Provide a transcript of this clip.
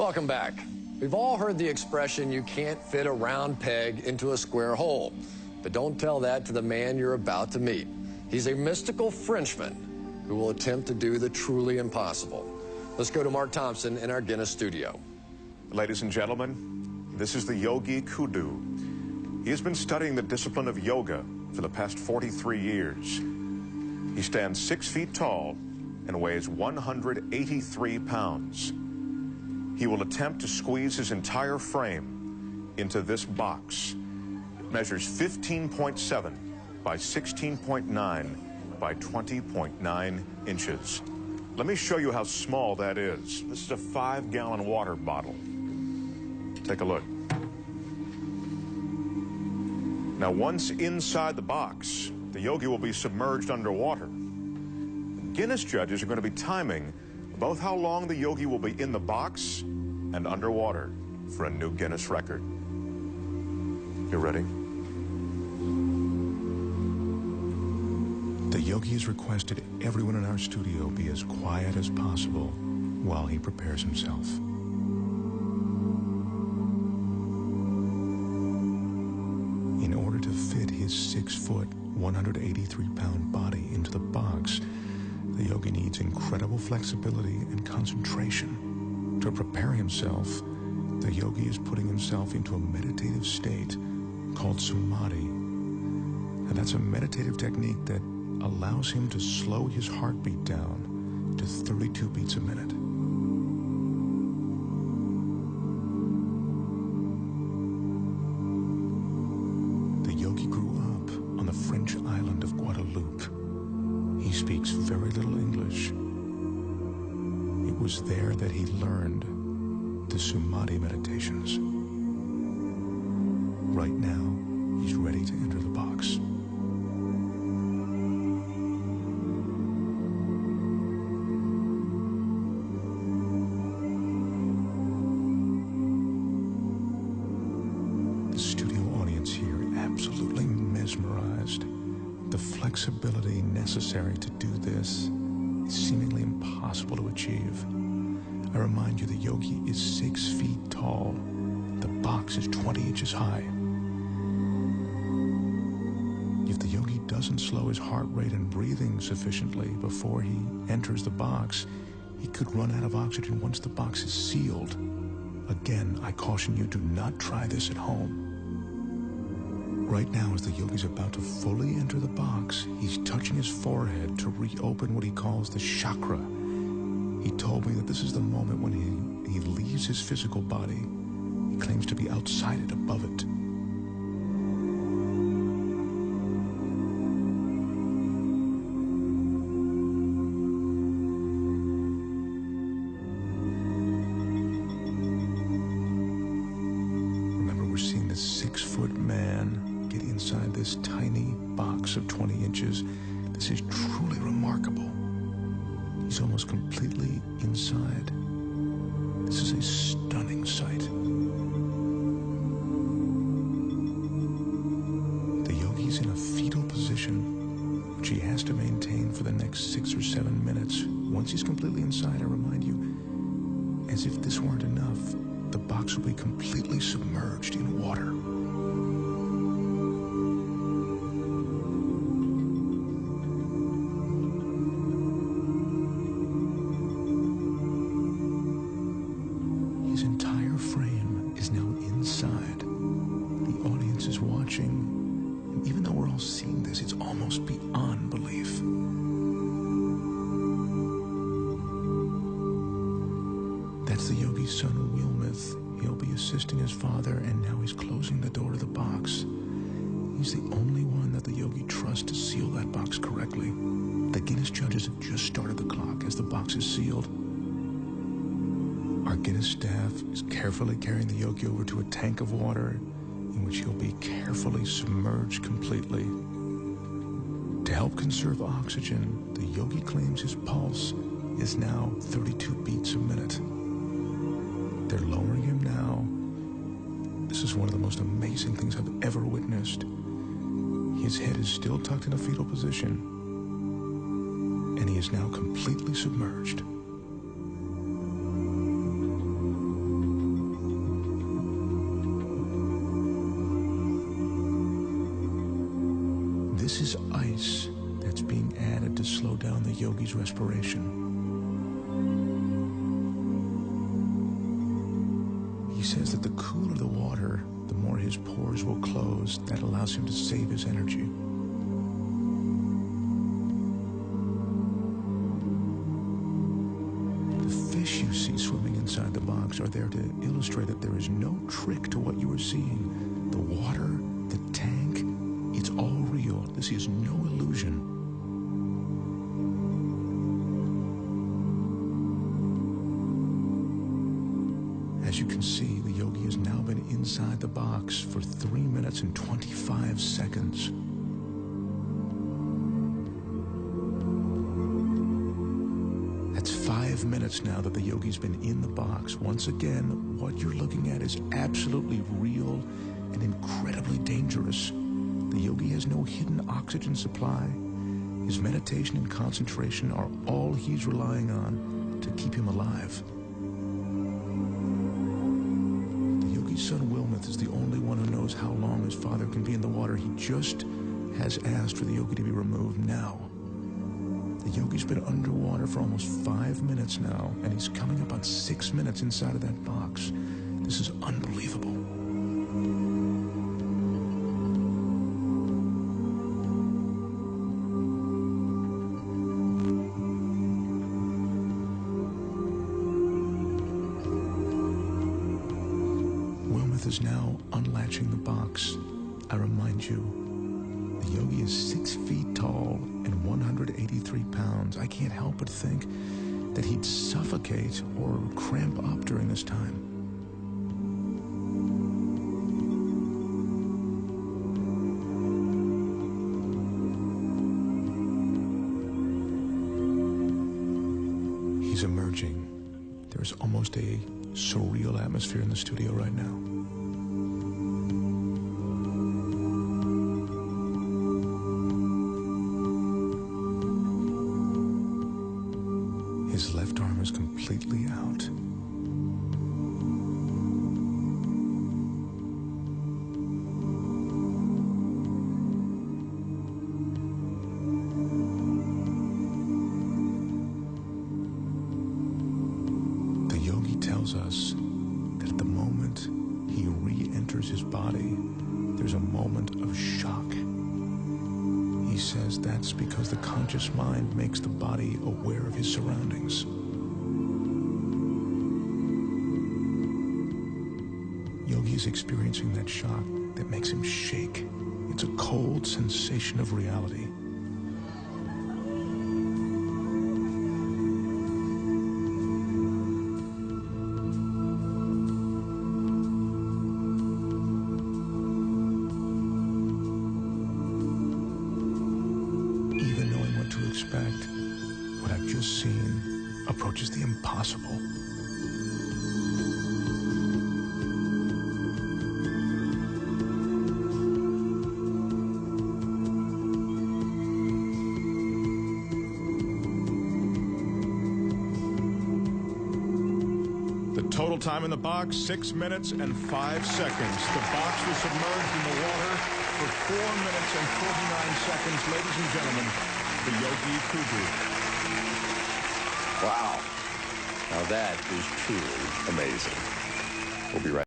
Welcome back. We've all heard the expression, you can't fit a round peg into a square hole. But don't tell that to the man you're about to meet. He's a mystical Frenchman who will attempt to do the truly impossible. Let's go to Mark Thompson in our Guinness studio. Ladies and gentlemen, this is the Yogi Kudu. He has been studying the discipline of yoga for the past 43 years. He stands 6 feet tall and weighs 183 pounds. He will attempt to squeeze his entire frame into this box. It measures 15.7 by 16.9 by 20.9 inches. Let me show you how small that is. This is a 5-gallon water bottle. Take a look. Now, once inside the box, the yogi will be submerged underwater. Guinness judges are going to be timing both how long the yogi will be in the box and underwater for a new Guinness record. You ready? The yogi has requested everyone in our studio be as quiet as possible while he prepares himself. In order to fit his 6-foot, 183-pound body into the box, the yogi needs incredible flexibility and concentration. To prepare himself, the yogi is putting himself into a meditative state called samadhi. And that's a meditative technique that allows him to slow his heartbeat down to 32 beats a minute. The yogi grew up on the French island of Guadeloupe. He speaks very little English. It was there that he learned the Samadhi meditations. Right now, he's ready to enter the box. The studio audience here absolutely mesmerized. The flexibility necessary to do this is seemingly impossible to achieve. I remind you, the yogi is 6 feet tall. The box is 20 inches high. If the yogi doesn't slow his heart rate and breathing sufficiently before he enters the box, he could run out of oxygen once the box is sealed. Again, I caution you, do not try this at home. Right now, as the yogi's about to fully enter the box, he's touching his forehead to reopen what he calls the chakra. He told me that this is the moment when he leaves his physical body. He claims to be outside it, above it. Remember, we're seeing this 6-foot man get inside this tiny box of 20 inches. This is truly remarkable. He's almost completely inside. This is a stunning sight. The yogi's in a fetal position, which he has to maintain for the next 6 or 7 minutes. Once he's completely inside, I remind you, as if this weren't enough, the box will be completely submerged in water. His entire frame is now inside. The audience is watching, and even though we're all seeing this, it's almost beyond belief. That's the yogi's son, Wilmeth. He'll be assisting his father, and now he's closing the door to the box. He's the only one that the yogi trusts to seal that box correctly. The Guinness judges have just started the clock as the box is sealed. Our Guinness staff is carefully carrying the yogi over to a tank of water in which he'll be carefully submerged completely. To help conserve oxygen, the yogi claims his pulse is now 32 beats a minute. They're lowering him now. This is one of the most amazing things I've ever witnessed. His head is still tucked in a fetal position, and he is now completely submerged. is ice that's being added to slow down the yogi's respiration. He says that the cooler the water, the more his pores will close. That allows him to save his energy. The fish you see swimming inside the box are there to illustrate that there is no trick to what you are seeing. The water, the tank, it's all real. This is no illusion. As you can see, the yogi has now been inside the box for 3 minutes and 25 seconds. That's 5 minutes now that the yogi's been in the box. Once again, what you're looking at is absolutely real and incredibly dangerous. The yogi has no hidden oxygen supply. His meditation and concentration are all he's relying on to keep him alive. His son Wilmoth is the only one who knows how long his father can be in the water. He just has asked for the yogi to be removed now. The yogi's been underwater for almost 5 minutes now, and he's coming up on 6 minutes inside of that box. This is unbelievable. Is now unlatching the box. I remind you, the yogi is 6 feet tall and 183 pounds. I can't help but think that he'd suffocate or cramp up during this time. He's emerging. There's almost a surreal atmosphere in the studio right now. His left arm is completely out. The yogi tells us that at the moment he re-enters his body, there's a moment of shock. He says that's because the conscious mind makes the body aware of his surroundings. Yogi is experiencing that shock that makes him shake. It's a cold sensation of reality. Expect, what I've just seen approaches the impossible. The total time in the box, 6 minutes and 5 seconds. The box was submerged in the water for 4 minutes and 49 seconds. Ladies and gentlemen, the Yogi Kudu. Wow. Now that is truly amazing. We'll be right back.